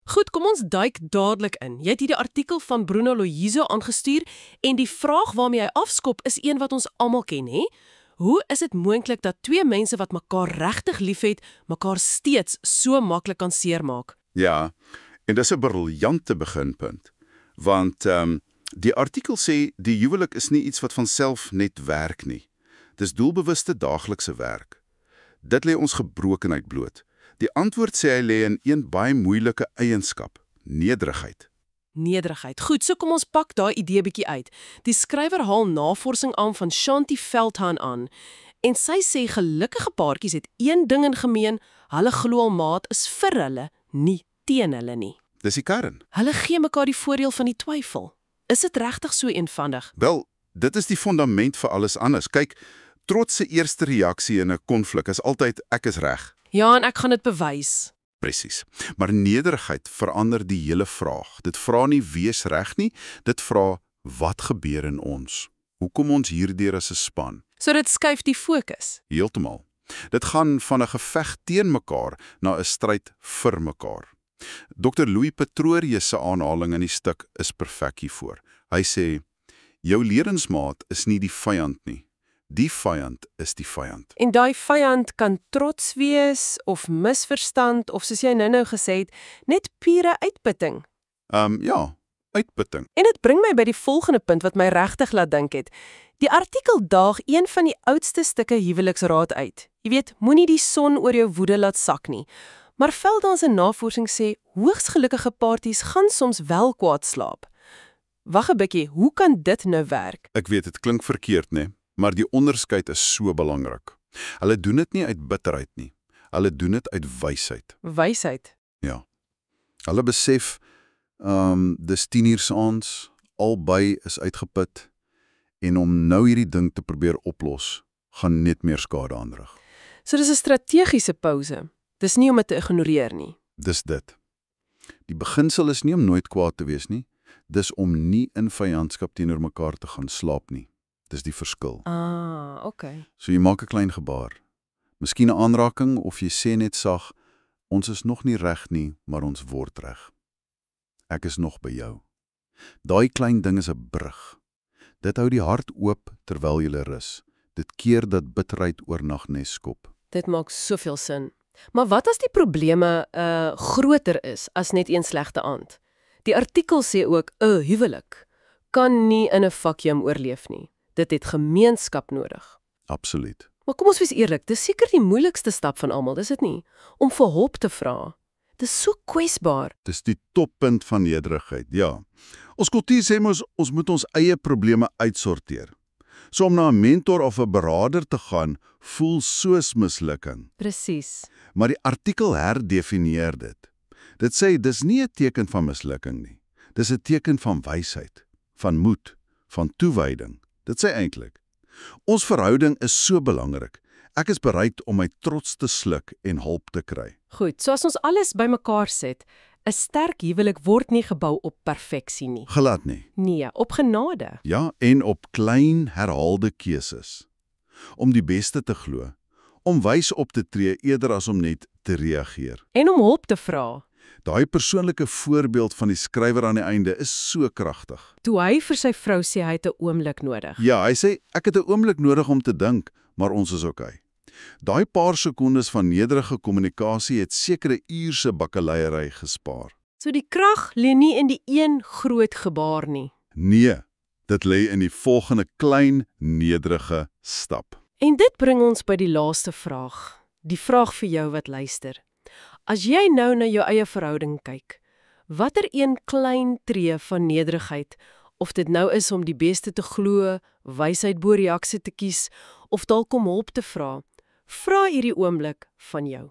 Goed, kom ons duik dadelik in. Jy het hierdie artikel van Bruno Loiso aangestuur en die vraag waarmee hy afskop is een wat ons almal ken, hè? Hoe is dit moontlik dat twee mense wat mekaar regtig liefhet, mekaar steeds so maklik kan seermaak? Ja, en dis 'n briljante beginpunt. Want die artikel sê die huwelik is nie iets wat van self net werk nie. Dis doelbewuste daaglikse werk. Dit lê ons gebrokenheid bloot. Die antwoord sê hy lê in een baie moeilike eienskap: nederigheid. Nederigheid. Goed, so kom ons pak daai idee bietjie uit. Die skrywer haal navorsing aan van Shanti Feldhahn aan. En sy sê gelukkige paartjies het een ding in gemeen: hulle glo 'n maat is vir hulle, nie teen hulle nie. Dis die kern. Hulle gee mekaar die voordeel van die twyfel. Is dit regtig so eenvoudig? Wel, dit is die fundament vir alles anders. Kyk, trots se eerste reaksie in 'n konflik is altyd ek is reg. Ja, en ek gaan dit bewys. Presies. Maar nederigheid verander die hele vraag. Dit vra nie wees reg nie, dit vra wat gebeur in ons? Hoe kom ons hierdeur as 'n span? So dit skuif die fokus. Heeltemal. Dit gaan van 'n geveg teen mekaar na 'n stryd vir mekaar. Dr. Louis Pretorius se aanhaling in die stuk is perfek hiervoor. Hy sê, jou lewensmaat is nie die vyand nie. Die vyand is die vyand. En daai vyand kan trots wees of misverstand of soos jy nou gesê het, net pure uitputting. Ja, uitputting. En dit bring my by die volgende punt wat my regtig laat dink het. Die artikel daag een van die oudste stukke huweliksraad uit. Jy weet, moenie die son oor jou woede laat sak nie. Maar Feldhahn se navorsing sê hoogs gelukkige paartjies gaan soms wel kwaad slaap. Wag 'n bietjie, hoe kan dit nou werk? Ek weet dit klink verkeerd, né? Maar die onderskeid is so belangrik. Hulle doen dit nie uit bitterheid nie. Hulle doen dit uit wysheid. Wysheid. Ja. Hulle besef, dis 10:00 s'aands, albei is uitgeput, en om nou hierdie ding te probeer oplos, gaan net meer skade aanrig. So dis 'n strategiese pouse. Dis nie om dit te ignoreer nie. Dis dit. Die beginsel is nie om nooit kwaad te wees nie, dis om nie in vyandskap teenoor mekaar te gaan slaap nie. Dis die verskil. Okay. So jy maak 'n klein gebaar. Miskien 'n aanraking of jy sê net sag, ons is nog nie reg nie, maar ons word reg. Ek is nog by jou. Daai klein ding is 'n brug. Dit hou die hart oop terwyl jy rus. Dit keer dat bitterheid oornag nes skop. Dit maak soveel sin. Maar wat as die probleme groter is as net een slegte aand? Die artikel sê ook 'n huwelik kan nie in 'n vakuum oorleef nie. Dit het gemeenskap nodig. Absoluut. Maar kom ons wees eerlik, dis seker die moeilikste stap van almal, dis dit nie? Om vir hulp te vra. Dis so kwesbaar. Dis die toppunt van nederigheid, ja. Ons kultuur sê ons moet ons eie probleme uitsorteer. So om na 'n mentor of 'n beraader te gaan, voel soos mislukking. Presies. Maar die artikel herdefinieer dit. Dit sê dis nie 'n teken van mislukking nie. Dis 'n teken van wysheid, van moed, van toewyding. Dit sê eintlik, ons verhouding is so belangrik. Ek is bereid om my trots te sluk en hulp te kry. Goed, so as ons alles bymekaar sit, 'n sterk huwelik word nie gebou op perfeksie nie. Glad nie. Nee, op genade. Ja, en op klein herhaalde keuses. Om die beste te glo, om wys op te tree eerder as om net te reageer. En om hulp te vra. Daai persoonlike voorbeeld van die skrywer aan die einde is so kragtig. Toe hy vir sy vrou sê hy het 'n oomblik nodig. Ja, hy sê ek het 'n oomblik nodig om te dink, maar ons is okay. Daai paar sekondes van nederige kommunikasie het sekere uurse bakkeleiery gespaar. So die krag lê nie in die een groot gebaar nie. Nee, dit lê in die volgende klein nederige stap. En dit bring ons by die laaste vraag. Die vraag vir jou wat luister. As jy nou na jou eie verhouding kyk, watter een klein tree van nederigheid, of dit nou is om die beste te glo, wysheid bo reaksie te kies, of dalk om hulp te vra hierdie oomblik van jou?